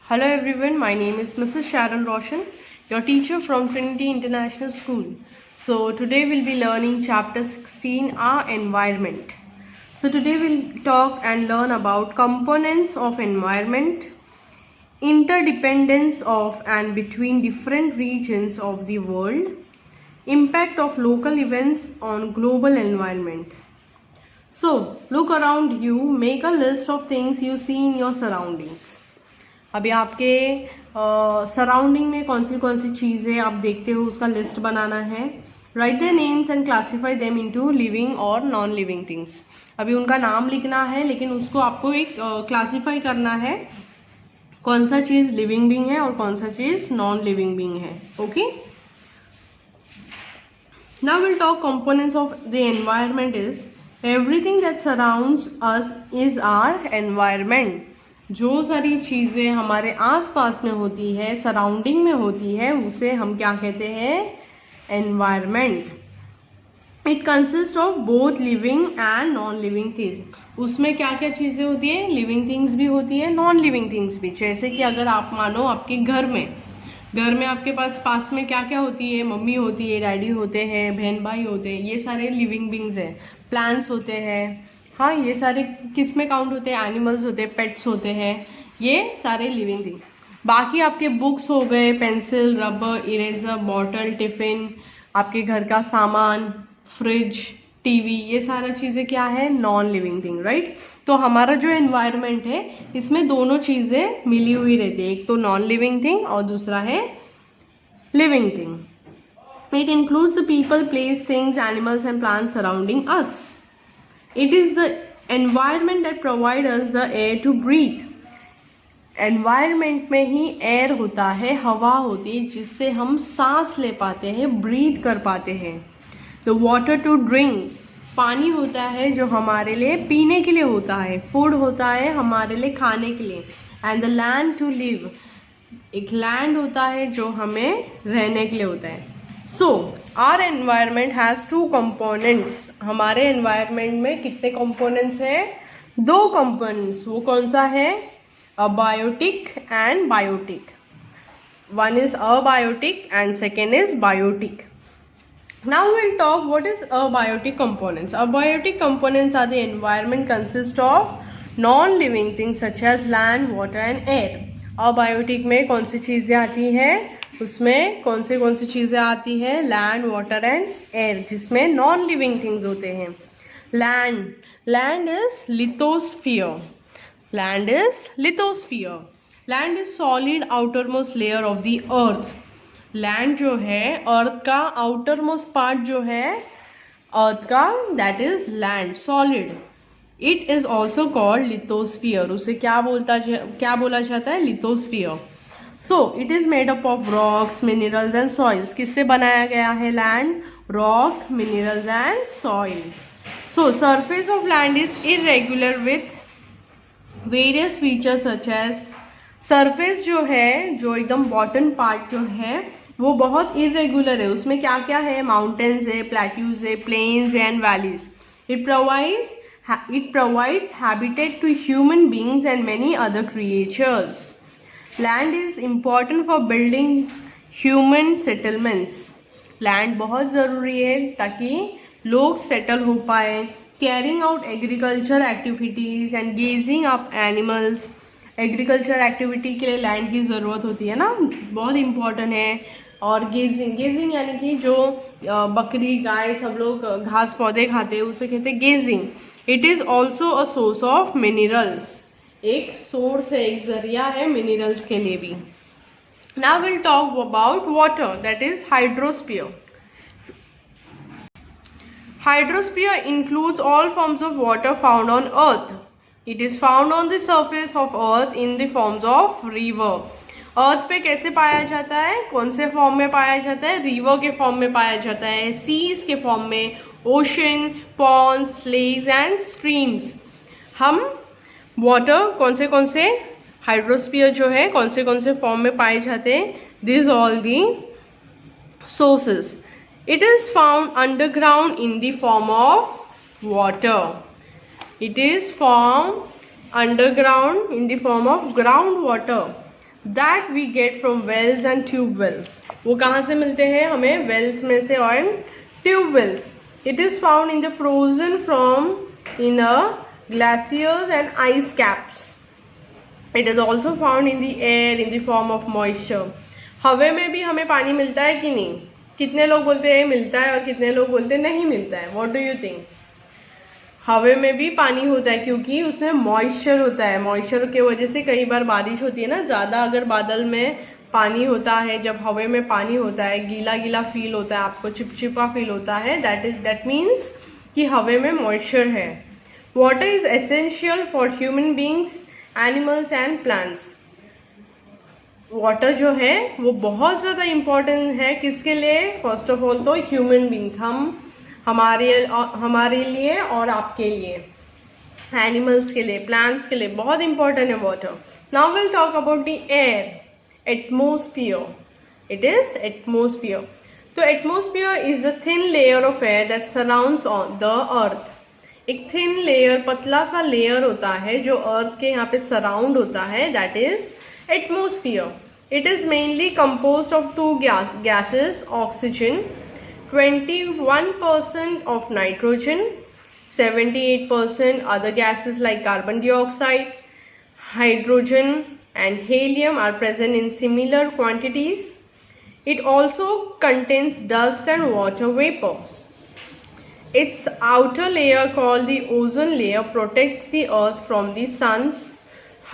Hello everyone, my name is Mrs. Sharon Roshan, your teacher from Trinity International School. So today we'll be learning chapter 16, our environment. So today we'll talk and learn about components of environment, interdependence of and between different regions of the world, impact of local events on global environment. So look around you, make a list of things you see in your surroundings. अभी आपके surrounding में कौन सी चीज़ें आप देखते हो उसका list बनाना है. Right the names and classify them into living और नॉन लिविंग थिंग्स. अभी उनका नाम लिखना है लेकिन उसको आपको एक क्लासीफाई करना है, कौन सा चीज़ लिविंग बीइंग है और कौन सा चीज़ नॉन लिविंग बीइंग है. Okay, now will talk components of the environment. Is everything that surrounds us is our environment. जो सारी चीज़ें हमारे आसपास में होती है, सराउंडिंग में होती है, उसे हम क्या कहते हैं? Environment. It consist of both living and non living things. उसमें क्या क्या चीज़ें होती है? लिविंग थिंग्स भी होती है, नॉन लिविंग थिंग्स भी. जैसे कि अगर आप मानो आपके घर में आपके पास में क्या क्या होती है? मम्मी होती है, डैडी होते हैं, बहन भाई होते हैं, ये सारे लिविंग बींग्स हैं. प्लांट्स होते हैं, हाँ, ये सारे किस में काउंट होते हैं? एनिमल्स होते हैं, पेट्स होते हैं, ये सारे लिविंग थिंग. बाकी आपके बुक्स हो गए, pencil, rubber, eraser, bottle, tiffin, आपके घर का सामान, फ्रिज, टीवी, ये सारा चीज़ें क्या है? Non living thing. राइट. तो हमारा जो एनवायरनमेंट है इसमें दोनों चीज़ें मिली हुई रहती है, एक तो नॉन लिविंग थिंग और दूसरा है living thing. It includes the people, place, things, animals and plants surrounding us. It is the environment that provides us the air to breathe. Environment में ही एयर होता है, हवा होती है जिससे हम सांस ले पाते हैं, ब्रीथ कर पाते हैं. The water to drink, पानी होता है जो हमारे लिए पीने के लिए होता है. फूड होता है हमारे लिए खाने के लिए. And the land to live, एक लैंड होता है जो हमें रहने के लिए होता है. So our environment has two components. हमारे एनवायरनमेंट में कितने कंपोनेंट्स हैं? 2 कंपोनेंट्स. वो कौन सा है? Abiotic and biotic. One is abiotic and second is biotic. Now will talk what is abiotic components. Abiotic components are the environment consist of non living things such as land, water and air. Abiotic में कौन सी चीज़ें आती हैं? उसमें कौन सी चीज़ें आती हैं? लैंड, वाटर एंड एयर, जिसमें नॉन लिविंग थिंग्स होते हैं. Land is lithosphere. Land is lithosphere. Land is solid outermost layer of the earth. Land जो है अर्थ का आउटरमोस्ट पार्ट जो है अर्थ का, that is land, solid. It is also called lithosphere. उसे क्या बोला जाता है? Lithosphere. So it is made up of rocks, minerals and soils. किससे बनाया गया है land? Rock, minerals and soil. So surface of land is irregular with various features such as. Surface जो है, जो एकदम बॉटम पार्ट जो है वो बहुत इरेगुलर है. उसमें क्या क्या है? माउंटेन्स है, प्लेट्यूज है, plains and valleys. It provides habitat to human beings and many other creatures. Land is important for building human settlements. Land बहुत ज़रूरी है ताकि लोग सेटल हो पाए. Carrying out agriculture activities and gazing up animals. Agriculture activity के लिए land की ज़रूरत होती है ना, बहुत इम्पॉर्टेंट है. और गेजिंग यानी कि जो बकरी, गाय सब लोग घास पौधे खाते हैं उसे कहते हैं grazing. It is also a source of minerals. एक सोर्स है, एक जरिया है मिनरल्स के लिए भी. Now will talk about water, that is hydrosphere. Hydrosphere includes all forms of water found on earth. It is found on the surface of earth in the forms of river. अर्थ पे कैसे पाया जाता है? कौन से फॉर्म में पाया जाता है? रिवर के फॉर्म में पाया जाता है, सीज के फॉर्म में, ocean, ponds, lakes and streams. हम वाटर कौन से हाइड्रोस्फीयर जो है कौन से फॉर्म में पाए जाते हैं? This all the sources. It is found underground in the form of water. It is formed underground in the form of groundwater. That we get from wells and tube wells. वो कहाँ से मिलते हैं हमें? वेल्स में से और tube wells. It is found in the frozen from in glaciers and ice caps. It is also found in the air in the form of moisture. हवा में भी हमें पानी मिलता है कि नहीं? कितने लोग बोलते हैं मिलता है और कितने लोग बोलते हैं नहीं मिलता है? What do you think? हवा में भी पानी होता है क्योंकि उसमें मॉइस्चर होता है। मॉइस्चर की वजह से कई बार बारिश होती है ना, ज़्यादा अगर बादल में पानी होता है, जब हवा में पानी होता है, गीला गीला फील होता है, आपको चिपचिपा फील होता है, दैट मीन्स कि हवा में मॉइस्चर है। Water is essential for human beings, animals and plants. Water जो है वो बहुत ज़्यादा इम्पोर्टेंट है किसके लिए? फर्स्ट ऑफ ऑल तो ह्यूमन बींग्स, हमारे लिए और आपके लिए, एनिमल्स के लिए, प्लांट्स के लिए बहुत इंपॉर्टेंट है water. Now will talk about the air, atmosphere. It is atmosphere. तो atmosphere is the thin layer of air that surrounds on the earth. एक थिन लेयर, पतला सा लेयर होता है जो अर्थ के यहाँ पे सराउंड होता है, that is atmosphere. It is mainly composed of two gases, oxygen, 21% of nitrogen, 78% other gases like carbon dioxide, hydrogen and helium are present in similar quantities. It also contains dust and water vapor. Its outer layer called the ozone layer protects the earth from the sun's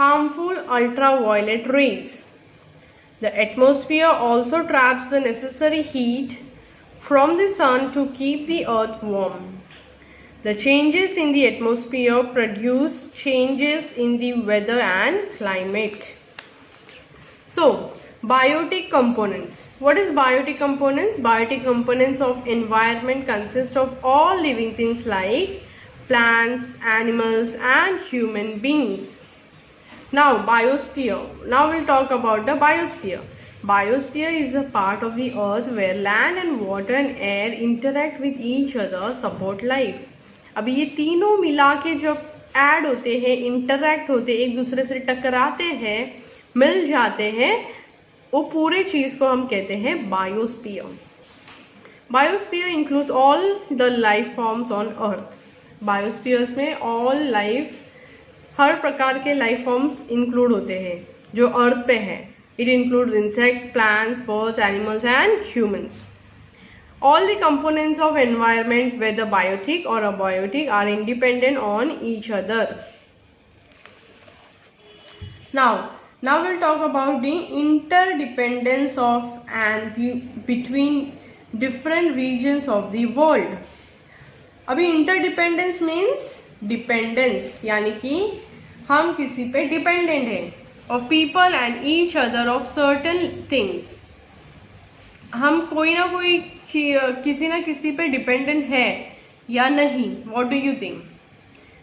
harmful ultraviolet rays. The atmosphere also traps the necessary heat from the sun to keep the earth warm. The changes in the atmosphere produce changes in the weather and climate. So, biotic components. What is biotic components? Biotic components of environment consist of all living things like plants, animals and human beings. Now, biosphere. Now we'll talk about the biosphere. Biosphere is a part of the earth where land and water and air interact with each other, support life. अभी ये तीनों मिला के जब add होते हैं, interact होते हैं, एक दूसरे से टकराते हैं, मिल जाते हैं, वो पूरे चीज को हम कहते हैं biosphere. Biosphere includes all the life forms on earth. Biospheres में ऑल लाइफ, हर प्रकार के लाइफ फॉर्म्स इंक्लूड होते हैं जो अर्थ पे हैं। It includes insects, plants, birds, animals and humans. All the components of environment, whether biotic or abiotic, are independent on each other. Now we'll talk about the interdependence of and between different regions of the world. अभी interdependence means dependence, यानी कि हम किसी पे dependent हैं, of people and each other of certain things. हम कोई ना कोई किसी ना किसी पे डिपेंडेंट है या नहीं? What do you think?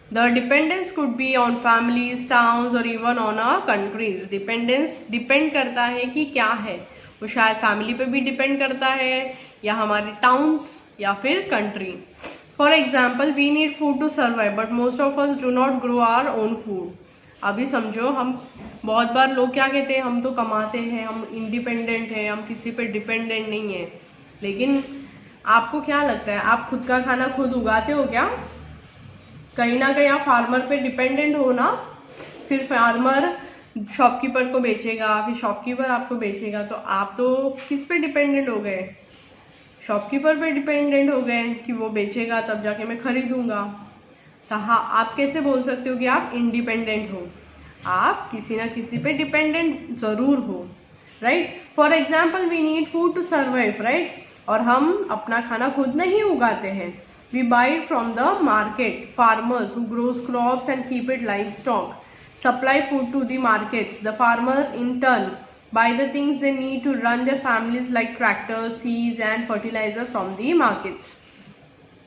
The dependence could be on families, towns or even on our countries. Dependence depend करता है कि क्या है, वो शायद फैमिली पे भी डिपेंड करता है या हमारे टाउन्स या फिर country. For example, we need food to survive but most of us do not grow our own food. अभी समझो, हम बहुत बार लोग क्या कहते हैं, हम तो कमाते हैं, हम इंडिपेंडेंट हैं, हम किसी पे डिपेंडेंट नहीं है। लेकिन आपको क्या लगता है, आप खुद का खाना खुद उगाते हो क्या? कहीं ना कहीं आप फार्मर पे डिपेंडेंट हो ना, फिर फार्मर शॉपकीपर को बेचेगा, फिर शॉपकीपर आपको बेचेगा, तो आप तो किस पे डिपेंडेंट हो गए? शॉपकीपर पे डिपेंडेंट हो गए कि वो बेचेगा तब जाके मैं खरीदूंगा। तो हाँ, आप कैसे बोल सकते हो कि आप इंडिपेंडेंट हो? आप किसी ना किसी पे डिपेंडेंट जरूर हो, right? For example, we need food to survive, right? और हम अपना खाना खुद नहीं उगाते हैं, we buy it from the market. Farmers who grows crops and keep it livestock supply food to the markets. The farmer in turn buy the things they need to run their families like tractors, seeds and fertilizer from the markets.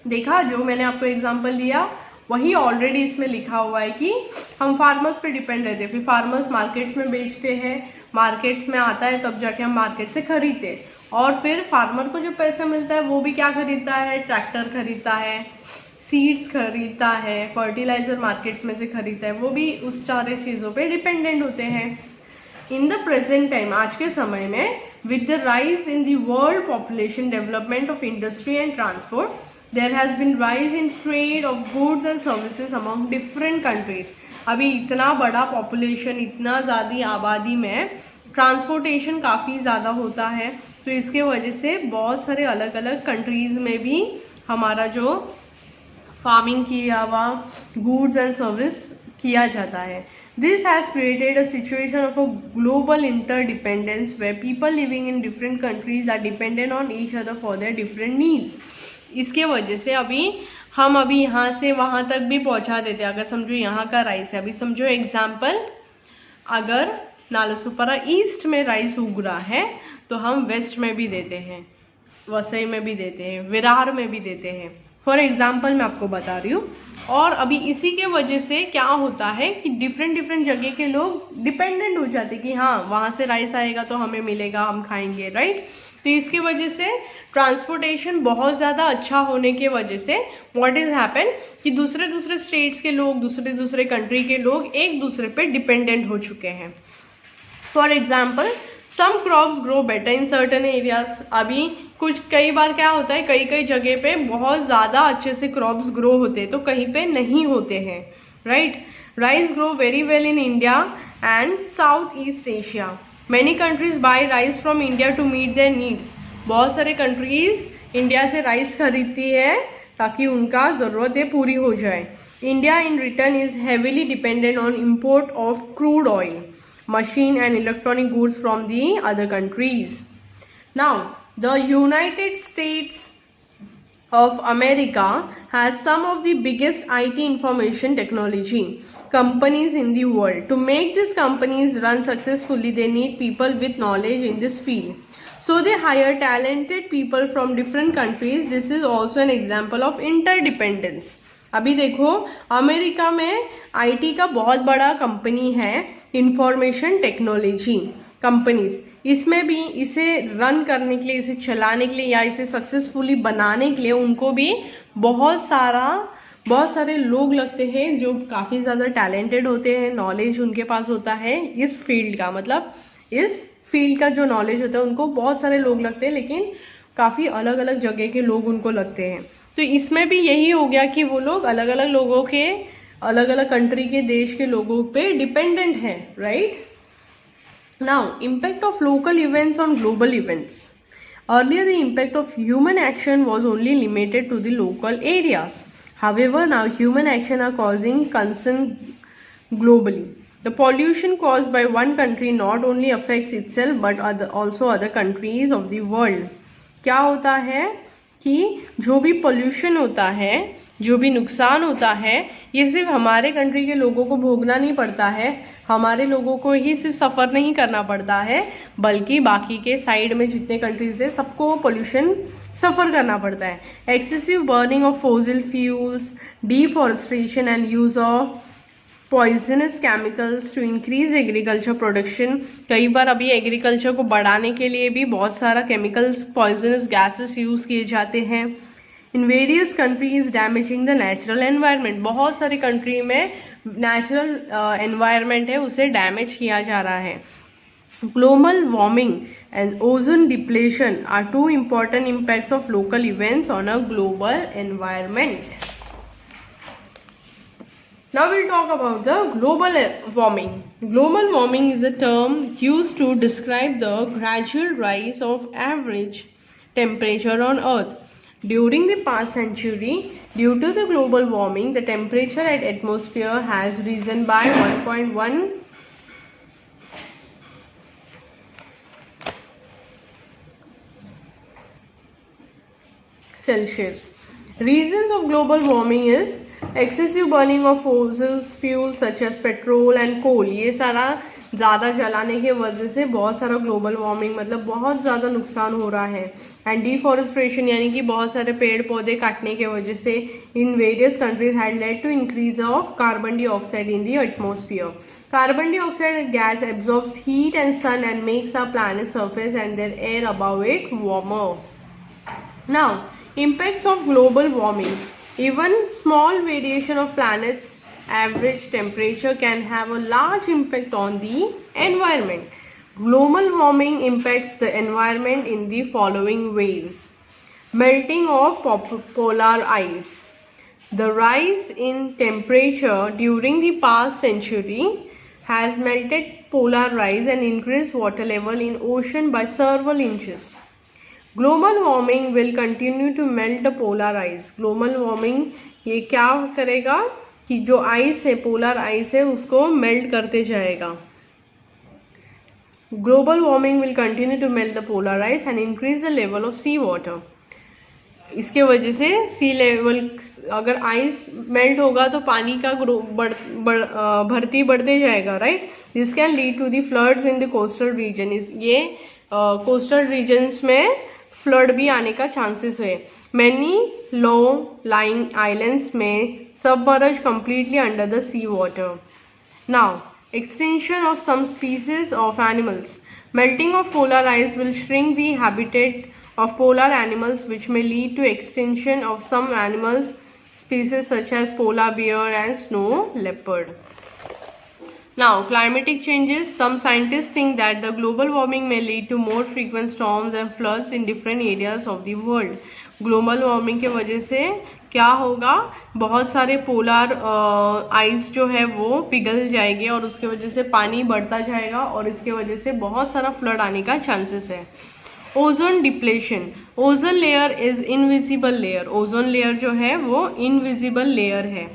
देखा, जो मैंने आपको example दिया वही already इसमें लिखा हुआ है कि हम फार्मर्स पे डिपेंड रहते हैं, फिर फार्मर्स मार्केट्स में बेचते हैं, मार्केट्स में आता है तब जाके हम मार्केट से खरीदते हैं, और फिर फार्मर को जो पैसा मिलता है वो भी क्या खरीदता है? ट्रैक्टर खरीदता है, सीड्स खरीदता है, फर्टिलाइजर मार्केट्स में से खरीदता है, वो भी उस सारे चीज़ों पे डिपेंडेंट होते हैं। इन द प्रेजेंट टाइम, आज के समय में, with the rise in the world population, development of industry and transport, there has been rise in trade of goods and services among different countries. अभी इतना बड़ा पॉपुलेशन, इतना ज़्यादा आबादी में ट्रांसपोर्टेशन काफ़ी ज़्यादा होता है, तो इसके वजह से बहुत सारे अलग अलग कंट्रीज़ में भी हमारा जो फार्मिंग किया हुआ गुड्स एंड सर्विस किया जाता है। This has created a situation of a global interdependence where people living in different countries are dependent on each other for their different needs. इसके वजह से हम अभी यहाँ से वहाँ तक भी पहुँचा देते हैं। अगर समझो यहाँ का राइस है, अभी समझो एग्जाम्पल, अगर नालासोपारा ईस्ट में राइस उग रहा है तो हम वेस्ट में भी देते हैं, वसई में भी देते हैं, विरार में भी देते हैं। फॉर एग्जाम्पल मैं आपको बता रही हूँ। और अभी इसी के वजह से क्या होता है कि डिफरेंट जगह के लोग डिपेंडेंट हो जाते हैं कि हाँ वहाँ से राइस आएगा तो हमें मिलेगा, हम खाएंगे, राइट। तो इसके वजह से ट्रांसपोर्टेशन बहुत ज़्यादा अच्छा होने के वजह से व्हाट इज हैपन कि दूसरे स्टेट्स के लोग, दूसरे कंट्री के लोग एक दूसरे पे डिपेंडेंट हो चुके हैं। For example, some crops grow better in certain areas. अभी कई बार क्या होता है, कई जगह पे बहुत ज़्यादा अच्छे से क्रॉप्स ग्रो होते हैं तो कहीं पे नहीं होते हैं, right. Rice grow very well in India and south east Asia. Many countries buy rice from India to meet their needs. बहुत सारे कंट्रीज इंडिया से राइस खरीदती है ताकि उनका ज़रूरतें पूरी हो जाए। India in return is heavily dependent on import of crude oil, machine and electronic goods from the other countries. Now, the United States of America has some of the biggest IT information technology companies in the world. To make these companies run successfully, they need people with knowledge in this field. So they hire talented people from different countries. This is also an example of interdependence. अभी देखो, America में IT का बहुत बड़ा company है, information technology companies. इसमें भी इसे रन करने के लिए, इसे चलाने के लिए या इसे सक्सेसफुली बनाने के लिए उनको भी बहुत सारे लोग लगते हैं जो काफ़ी ज़्यादा टैलेंटेड होते हैं, नॉलेज उनके पास होता है इस फील्ड का। मतलब इस फील्ड का जो नॉलेज होता है उनको बहुत सारे लोग लगते हैं, लेकिन काफ़ी अलग अलग जगह के लोग उनको लगते हैं। तो इसमें भी यही हो गया कि वो लोग अलग अलग लोगों के, अलग अलग कंट्री के, देश के लोगों पे डिपेंडेंट है, right. Now, impact of local events on global events. Earlier the impact of human action was only limited to the local areas. However now human action are causing concern globally. The pollution caused by one country not only affects itself but also other countries of the world. क्या होता है कि जो भी pollution होता है, जो भी नुकसान होता है, ये सिर्फ हमारे कंट्री के लोगों को भोगना नहीं पड़ता है, हमारे लोगों को ही सिर्फ सफ़र नहीं करना पड़ता है, बल्कि बाकी के साइड में जितने कंट्रीज है सबको पोल्यूशन सफ़र करना पड़ता है। Excessive burning of fossil fuels, deforestation and use of poisonous chemicals to increase agriculture production. कई बार अभी एग्रीकल्चर को बढ़ाने के लिए भी बहुत सारा केमिकल्स, पॉइजनस गैसेस यूज़ किए जाते हैं। इन various countries damaging the natural environment. बहुत सारी कंट्री में नेचुरल एनवायरनमेंट है उसे डैमेज किया जा रहा है। Global warming and ozone depletion are two important impacts of local events on a global environment. Now we'll talk about the global warming. Global warming is a term used to describe the gradual rise of average temperature on Earth. During the past century, due to the global warming, the temperature at atmosphere has risen by 1.1 Celsius. Reasons of global warming is excessive burning of fossil fuel such as petrol and coal. ये सारा ज़्यादा जलाने के वजह से बहुत सारा global warming, मतलब बहुत ज़्यादा नुकसान हो रहा है। एंड डिफॉरेस्टेशन यानी कि बहुत सारे पेड़ पौधे काटने के वजह से in various countries had led to increase of carbon dioxide in the atmosphere. Carbon dioxide gas absorbs heat and sun and makes our planet surface and their air above it warmer. Now, impacts of global warming. Even small variation of planet's average temperature can have a large impact on the environment. Global warming impacts the environment in the following ways. Melting of polar ice. The rise in temperature during the past century has melted polar ice and increased water level in ocean by several inches. Global warming will continue to melt the polar ice. Global warming ये क्या करेगा कि जो ice है, polar ice है, उसको melt करते जाएगा. Global warming will continue to melt the polar ice and increase the level of sea water. इसके वजह से सी लेवल, अगर आइस मेल्ट होगा तो पानी का भर्ती बढ़ते जाएगा, right. This can lead to the floods in the coastal region. ये कोस्टल रीजन्स में फ्लड भी आने का चांसेस है. मैनी लो लाइंग आइलैंड्स में submerge completely under the sea water. Now extinction of some species of animals. Melting of polar ice will shrink the habitat of polar animals, which may lead to extinction of some animals species such as polar bear and snow leopard. Now, climatic changes. Some scientists think that the global warming may lead to more frequent storms and floods in different areas of the world. Global warming के वजह से क्या होगा, बहुत सारे polar ice जो है वो पिघल जाएंगे और उसके वजह से पानी बढ़ता जाएगा और इसके वजह से बहुत सारा फ्लड आने का चांसेस है. Ozone depletion. Ozone layer is invisible layer. Ozone layer जो है वो इनविजिबल लेयर है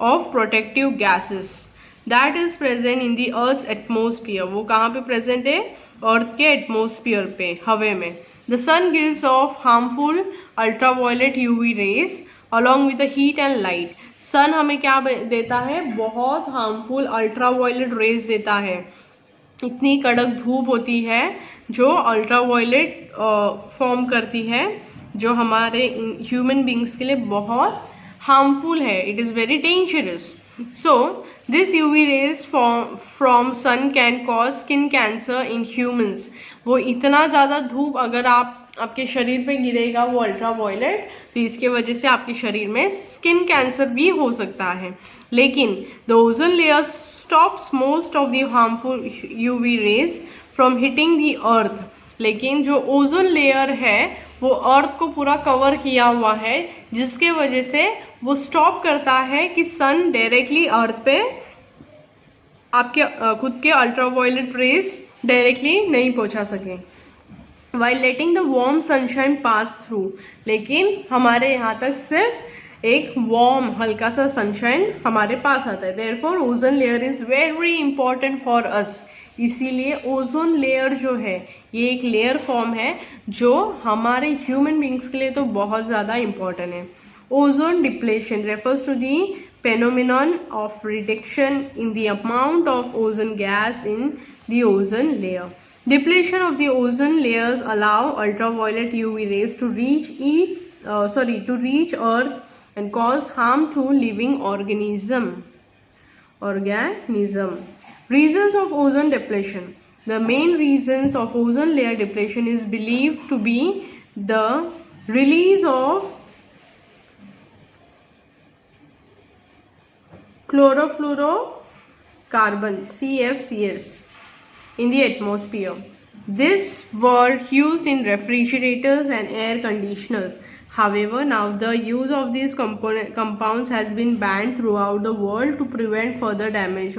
of protective gases that is present in the earth atmosphere. वो कहाँ पे प्रेजेंट है? अर्थ के एटमोस्फियर पे, हवे में. The sun gives off harmful ultraviolet UV rays along with the heat and light. Sun हमें क्या देता है? बहुत हार्मफुल अल्ट्रावायलेट रेज देता है. इतनी कड़क धूप होती है जो अल्ट्रावायलेट फॉर्म करती है, जो हमारे ह्यूमन बींग्स के लिए बहुत हार्मफुल है. It is very dangerous. So this UV rays from sun can cause skin cancer in humans. वो इतना ज़्यादा धूप अगर आपके शरीर पे गिरेगा वो अल्ट्रावायलेट, तो इसके वजह से आपके शरीर में स्किन कैंसर भी हो सकता है. लेकिन the ozone layer stops most of the harmful UV rays from hitting the earth. लेकिन जो ओजोन लेयर है वो अर्थ को पूरा कवर किया हुआ है, जिसके वजह से वो स्टॉप करता है कि सन डायरेक्टली अर्थ पे आपके खुद के अल्ट्रावायलेट रेज डायरेक्टली नहीं पहुंचा सके. While letting the warm sunshine pass through. लेकिन हमारे यहाँ तक सिर्फ एक वार्म हल्का सा सनशाइन हमारे पास आता है. Therefore ozone layer is very important for us. इसीलिए ओजोन लेयर जो है ये एक लेयर फॉर्म है जो हमारे ह्यूमन बींग्स के लिए तो बहुत ज़्यादा इंपॉर्टेंट है. Ozone depletion refers to the phenomenon of reduction in the amount of ozone gas in the ozone layer. Depletion of the ozone layers allow ultraviolet UV rays to reach Earth and cause harm to living organism. Reasons of ozone depletion. The main reasons of ozone layer depletion is believed to be the release of chlorofluorocarbons CFCs in the atmosphere. These were used in refrigerators and air conditioners. However, now the use of these compounds has been banned throughout the world to prevent further damage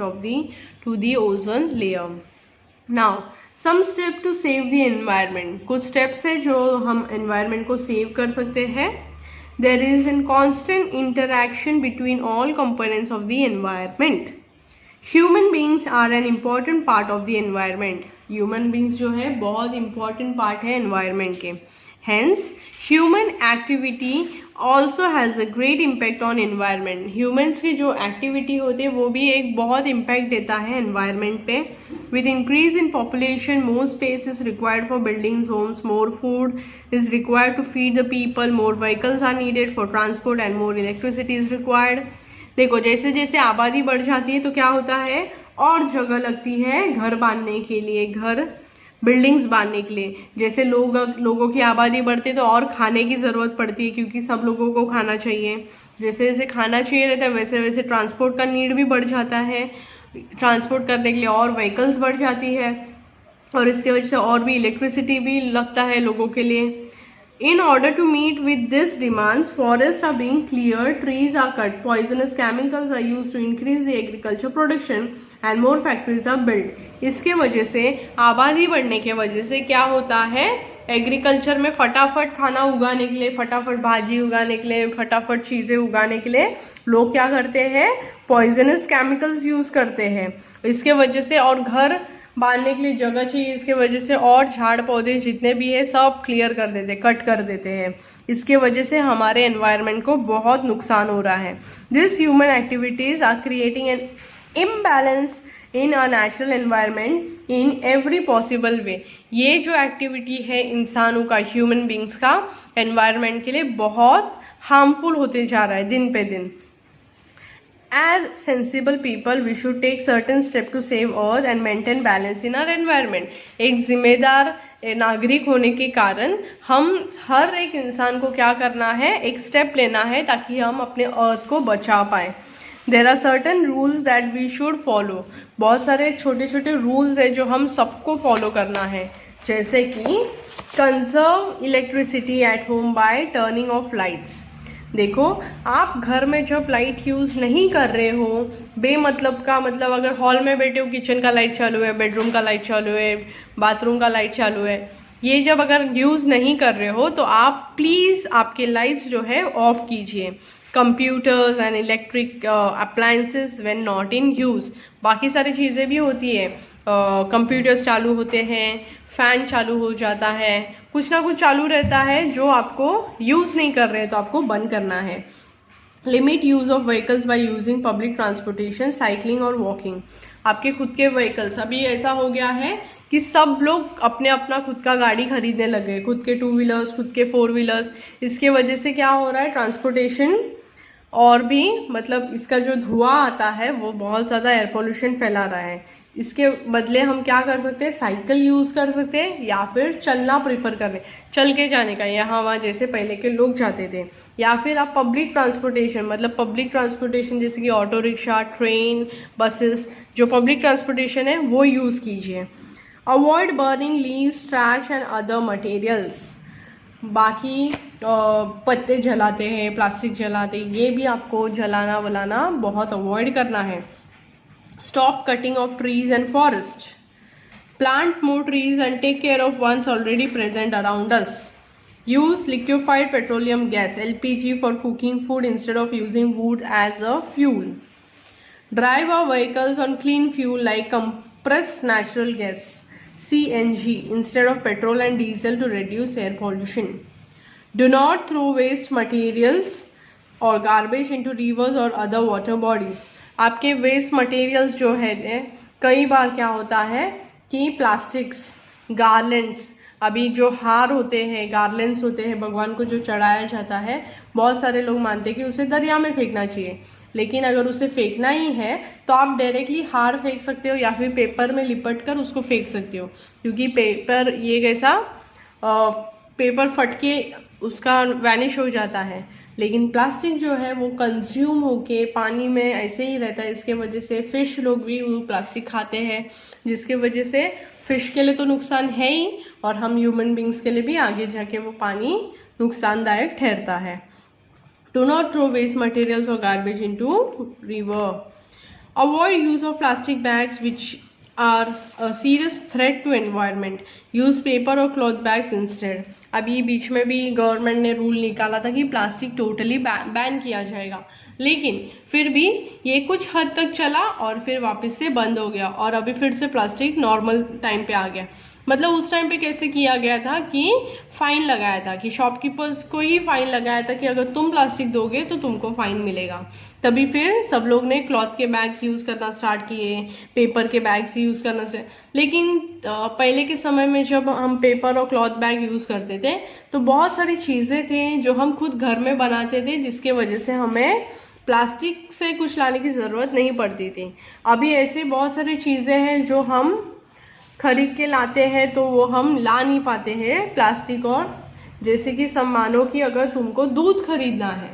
to the ozone layer. Now, some steps to save the environment. कुछ steps है जो हम environment को save कर सकते हैं. There is a constant interaction between all components of the environment. Human beings are an important part of the environment. Human beings जो है बहुत important part है environment के. Hence, human activity also has a great impact on environment. Humans की जो activity होती है वो भी एक बहुत impact देता है environment पे. With increase in population, more space is required for buildings, homes, more food is required to feed the people, more vehicles are needed for transport and more electricity is required. देखो जैसे जैसे आबादी बढ़ जाती है तो क्या होता है, और जगह लगती है घर बांधने के लिए, घर बिल्डिंग्स बांधने के लिए. जैसे लोगों की आबादी बढ़ती है तो और खाने की ज़रूरत पड़ती है क्योंकि सब लोगों को खाना चाहिए. जैसे जैसे खाना चाहिए रहता है वैसे वैसे ट्रांसपोर्ट का नीड भी बढ़ जाता है. ट्रांसपोर्ट करने के लिए और व्हीकल्स बढ़ जाती है. और इसके वजह से और भी इलेक्ट्रिसिटी भी लगता है लोगों के लिए। In order to meet with this demands, forests are being cleared, trees are cut, poisonous chemicals are used to increase the agriculture production and more factories are built. इसके वजह से आबादी बढ़ने के वजह से क्या होता है, एग्रीकल्चर में फटाफट खाना उगाने के लिए, फटाफट भाजी उगाने के लिए, फटाफट चीज़ें उगाने के लिए लोग क्या करते हैं, पॉइजनस केमिकल्स यूज़ करते हैं। इसके वजह से और घर बांधने के लिए जगह चाहिए, इसके वजह से और झाड़ पौधे जितने भी है सब क्लियर कर देते, कट कर देते हैं। इसके वजह से हमारे एनवायरनमेंट को बहुत नुकसान हो रहा है। This human activities are creating an imbalance in a natural environment in every possible way. ये जो एक्टिविटी है इंसानों का, ह्यूमन बींग्स का, एनवायरनमेंट के लिए बहुत हार्मफुल होते जा रहा है दिन पे दिन। As sensible people, we should take certain steps to save Earth and maintain balance in our environment. एक जिम्मेदार नागरिक होने के कारण हम हर एक इंसान को क्या करना है, एक स्टेप लेना है ताकि हम अपने अर्थ को बचा पाए। There are certain rules that we should follow. बहुत सारे छोटे छोटे रूल्स है जो हम सबको फॉलो करना है, जैसे कि conserve electricity at home bye turning of lights. देखो, आप घर में जब लाइट यूज़ नहीं कर रहे हो बेमतलब का, मतलब अगर हॉल में बैठे हो, किचन का लाइट चालू है, बेडरूम का लाइट चालू है, बाथरूम का लाइट चालू है, ये जब अगर यूज़ नहीं कर रहे हो तो आप प्लीज़ आपके लाइट्स जो है ऑफ कीजिए। Computers and electric appliances when not in use. बाकी सारी चीज़ें भी होती है, कंप्यूटर्स चालू होते हैं, फैन चालू हो जाता है, कुछ ना कुछ चालू रहता है जो आपको यूज़ नहीं कर रहे हैं तो आपको बंद करना है। Limit use of vehicles by using public transportation, cycling और वॉकिंग। आपके खुद के व्हीकल्स, अभी ऐसा हो गया है कि सब लोग अपने अपना खुद का गाड़ी खरीदने लगे, खुद के 2 व्हीलर्स, खुद के 4 व्हीलर्स। इसके वजह से क्या हो रहा है, ट्रांसपोर्टेशन और भी मतलब इसका जो धुआं आता है वो बहुत ज़्यादा एयर पोल्यूशन फैला रहा है। इसके बदले हम क्या कर सकते हैं, साइकिल यूज़ कर सकते हैं या फिर चलना प्रीफर कर रहे हैं, चल के जाने का, यहाँ वहाँ जैसे पहले के लोग जाते थे। या फिर आप पब्लिक ट्रांसपोर्टेशन, मतलब पब्लिक ट्रांसपोर्टेशन जैसे कि ऑटो रिक्शा, ट्रेन, बसेस, जो पब्लिक ट्रांसपोर्टेशन है वो यूज़ कीजिए। Avoid burning leaves, trash and other materials. बाकी पत्ते जलाते हैं, प्लास्टिक जलाते हैं, ये भी आपको जलाना वलाना बहुत अवॉइड करना है। Stop cutting of trees and forest. Plant more trees and take care of ones already present around us. Use liquefied petroleum gas (LPG) for cooking food instead of using wood as a fuel. Drive our vehicles on clean fuel like compressed natural gas (CNG) instead of petrol and diesel to reduce air pollution. Do not throw waste materials or garbage into rivers or other water bodies. आपके waste materials जो है, कई बार क्या होता है कि plastics, garlands, अभी जो हार होते हैं, गार्लेंड्स होते हैं भगवान को जो चढ़ाया जाता है, बहुत सारे लोग मानते हैं कि उसे दरिया में फेंकना चाहिए। लेकिन अगर उसे फेंकना ही है तो आप डायरेक्टली हार फेंक सकते हो या फिर पेपर में लिपट कर उसको फेंक सकते हो, क्योंकि पेपर ये कैसा पेपर फट के उसका वैनिश हो जाता है। लेकिन प्लास्टिक जो है वो कंज्यूम होके पानी में ऐसे ही रहता है। इसके वजह से फिश लोग भी वो प्लास्टिक खाते हैं, जिसके वजह से फिश के लिए तो नुकसान है ही और हम ह्यूमन बींग्स के लिए भी आगे जाके वो पानी नुकसानदायक ठहरता है। Do not throw waste materials और garbage into river. Avoid use of plastic bags which are a serious threat to environment. Use paper और cloth bags instead. अभी बीच में भी गवर्नमेंट ने रूल निकाला था कि प्लास्टिक टोटली बैन किया जाएगा, लेकिन फिर भी ये कुछ हद तक चला और फिर वापस से बंद हो गया और अभी फिर से प्लास्टिक नॉर्मल टाइम पे आ गया। मतलब उस टाइम पे कैसे किया गया था कि फाइन लगाया था, कि शॉपकीपर्स को ही फाइन लगाया था कि अगर तुम प्लास्टिक दोगे तो तुमको फाइन मिलेगा। तभी फिर सब लोग ने क्लॉथ के बैग्स यूज़ करना स्टार्ट किए, पेपर के बैग्स यूज़ करना से। लेकिन पहले के समय में जब हम पेपर और क्लॉथ बैग यूज़ करते थे तो बहुत सारी चीज़ें थे जो हम खुद घर में बनाते थे, जिसके वजह से हमें प्लास्टिक से कुछ लाने की ज़रूरत नहीं पड़ती थी। अभी ऐसे बहुत सारी चीज़ें हैं जो हम खरीद के लाते हैं तो वो हम ला नहीं पाते हैं प्लास्टिक। और जैसे कि सम्मानो कि अगर तुमको दूध खरीदना है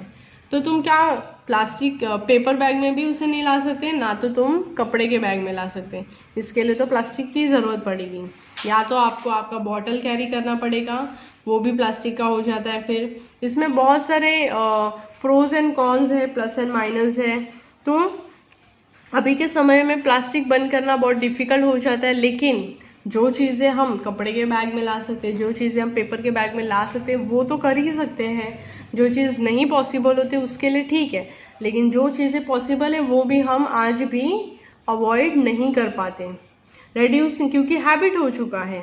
तो तुम क्या प्लास्टिक पेपर बैग में भी उसे नहीं ला सकते, ना तो तुम कपड़े के बैग में ला सकते। इसके लिए तो प्लास्टिक की ज़रूरत पड़ेगी। या तो आपको आपका बॉटल कैरी करना पड़ेगा, वो भी प्लास्टिक का हो जाता है। फिर इसमें बहुत सारे प्रोज एंड कॉन्स है, प्लस एंड माइनस है। तो अभी के समय में प्लास्टिक बंद करना बहुत डिफ़िकल्ट हो जाता है, लेकिन जो चीज़ें हम कपड़े के बैग में ला सकते हैं, जो चीज़ें हम पेपर के बैग में ला सकते हैं, वो तो कर ही सकते हैं। जो चीज़ नहीं पॉसिबल होती उसके लिए ठीक है, लेकिन जो चीज़ें पॉसिबल है वो भी हम आज भी अवॉइड नहीं कर पाते। रेड्यूसिंग, क्योंकि हैबिट हो चुका है।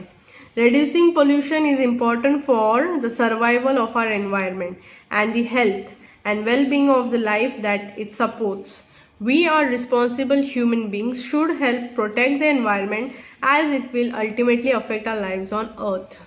Reducing pollution is important for the survival of our environment and the health and well-being of the life that it supports. We are responsible human beings should help protect the environment as it will ultimately affect our lives on earth.